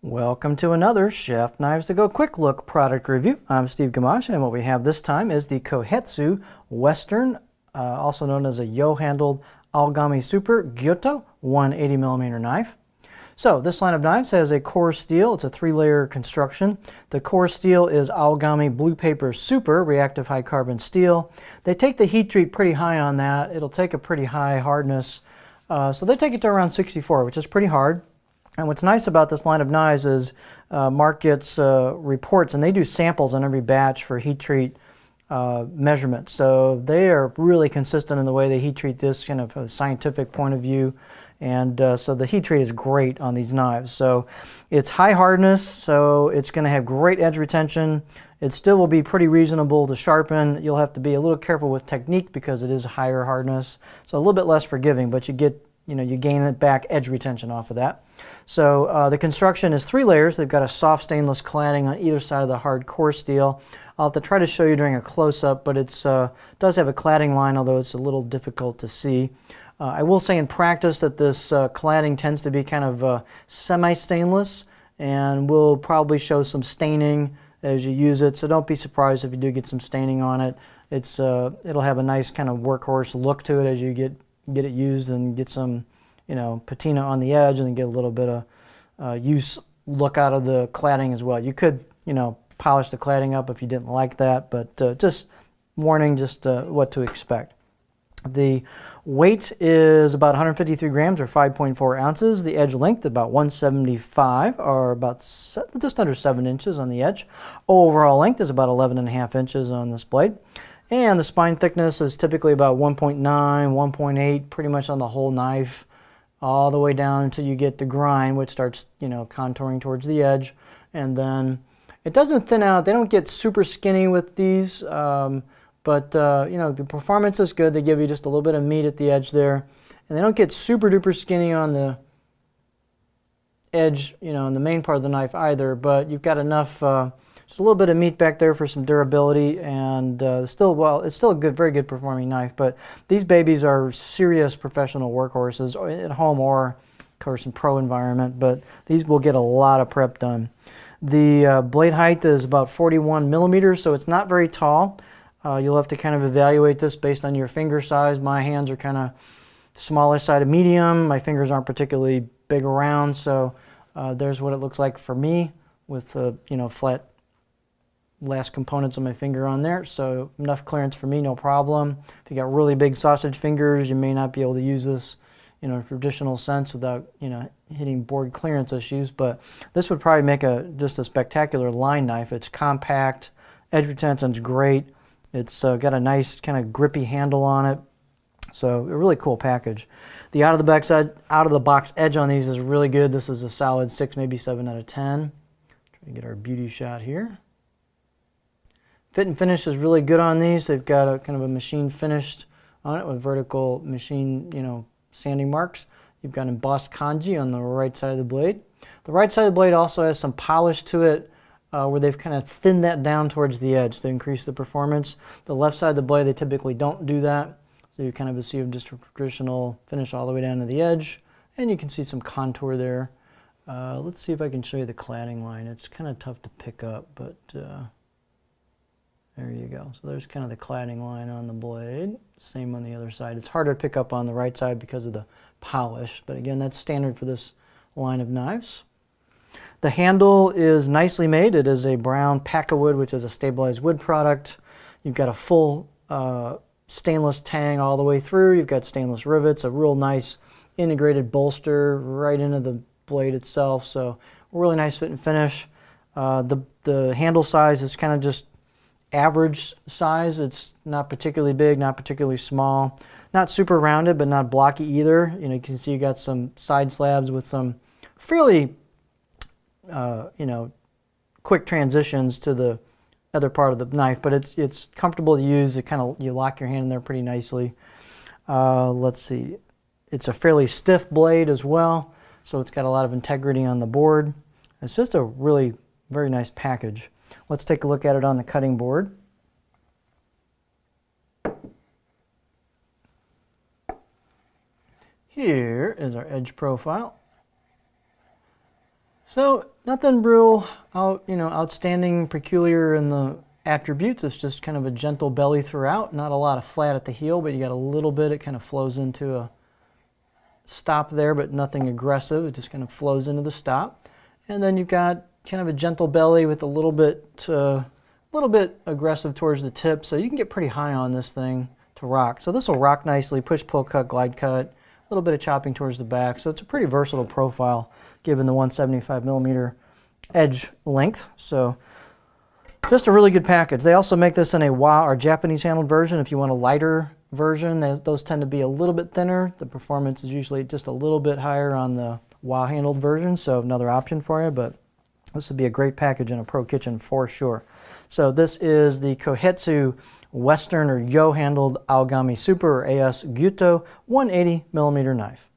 Welcome to another Chef Knives to Go Quick Look product review. I'm Steve Gamache, and what we have this time is the Kohetsu Western, also known as a yo-handled Aogami Super Gyuto 180mm knife. So this line of knives has a core steel. It's a 3-layer construction. The core steel is Aogami Blue Paper Super reactive high carbon steel. They take the heat treat pretty high on that. It'll take a pretty high hardness. So they take it to around 64, which is pretty hard. And what's nice about this line of knives is Mark gets reports, and they do samples on every batch for heat treat measurements. So they are really consistent in the way they heat treat this kind of from a scientific point of view. And so the heat treat is great on these knives. So it's high hardness, so it's going to have great edge retention. It still will be pretty reasonable to sharpen. You'll have to be a little careful with technique because it is higher hardness. So a little bit less forgiving, but you gain it back edge retention off of that. So the construction is 3 layers. They've got a soft stainless cladding on either side of the hard core steel. I'll have to try to show you during a close-up, but it does have a cladding line, although it's a little difficult to see. I will say in practice that this cladding tends to be kind of semi-stainless, and will probably show some staining as you use it, so don't be surprised if you do get some staining on it. It'll have a nice kind of workhorse look to it as you get it used and get some, patina on the edge, and then get a little bit of use look out of the cladding as well. You could, polish the cladding up if you didn't like that, but just warning, just what to expect. The weight is about 153 grams or 5.4 ounces. The edge length about 175 or about just under 7 inches on the edge. Overall length is about 11.5 inches on this blade. And the spine thickness is typically about 1.9, 1.8, pretty much on the whole knife, all the way down until you get the grind, which starts, contouring towards the edge. And then it doesn't thin out. They don't get super skinny with these, but the performance is good. They give you just a little bit of meat at the edge there. And they don't get super duper skinny on the edge, in the main part of the knife either, but you've got enough, just a little bit of meat back there for some durability, and it's still a very good performing knife. But these babies are serious professional workhorses at home or, of course, in pro environment, but these will get a lot of prep done. The blade height is about 41 millimeters, so it's not very tall. You'll have to kind of evaluate this based on your finger size. My hands are kind of smallish side of medium. My fingers aren't particularly big around, so there's what it looks like for me with flat last components of my finger on there. So enough clearance for me, no problem. If you got really big sausage fingers, you may not be able to use this in a traditional sense without hitting board clearance issues. But this would probably make just a spectacular line knife. It's compact, edge retention's great. It's got a nice kind of grippy handle on it. So a really cool package. The out of the box edge on these is really good. This is a solid 6, maybe 7 out of 10. Try to get our beauty shot here. Fit and finish is really good on these. They've got a kind of a machine finished on it with vertical machine, sanding marks. You've got embossed kanji on the right side of the blade. The right side of the blade also has some polish to it, where they've kind of thinned that down towards the edge to increase the performance. The left side of the blade, they typically don't do that. So you kind of receive just a traditional finish all the way down to the edge. And you can see some contour there. Let's see if I can show you the cladding line. It's kind of tough to pick up, but there you go. So there's kind of the cladding line on the blade. Same on the other side. It's harder to pick up on the right side because of the polish. But again, that's standard for this line of knives. The handle is nicely made. It is a brown Packawood, which is a stabilized wood product. You've got a full stainless tang all the way through. You've got stainless rivets, a real nice integrated bolster right into the blade itself. So really nice fit and finish. The handle size is kind of just average size. It's not particularly big, not particularly small. Not super rounded, but not blocky either. You can see you got some side slabs with some fairly quick transitions to the other part of the knife, but it's comfortable to use. You lock your hand in there pretty nicely. Let's see, it's a fairly stiff blade as well, so it's got a lot of integrity on the board. It's just a really very nice package. Let's take a look at it on the cutting board. Here is our edge profile. So Nothing real outstanding, peculiar in the attributes. It's just kind of a gentle belly throughout, not a lot of flat at the heel, but you got a little bit. It kind of flows into a stop there, but nothing aggressive. It just kind of flows into the stop. And then you've got kind of a gentle belly with a little bit aggressive towards the tip, so you can get pretty high on this thing to rock. So this will rock nicely, push, pull, cut, glide cut, a little bit of chopping towards the back. So it's a pretty versatile profile given the 175 millimeter edge length. So just a really good package. They also make this in a WA or Japanese handled version. If you want a lighter version, those tend to be a little bit thinner. The performance is usually just a little bit higher on the WA handled version, so another option for you, but this would be a great package in a pro kitchen for sure. So this is the Kohetsu Western or Yo handled Aogami Super or AS Gyuto 180 millimeter knife.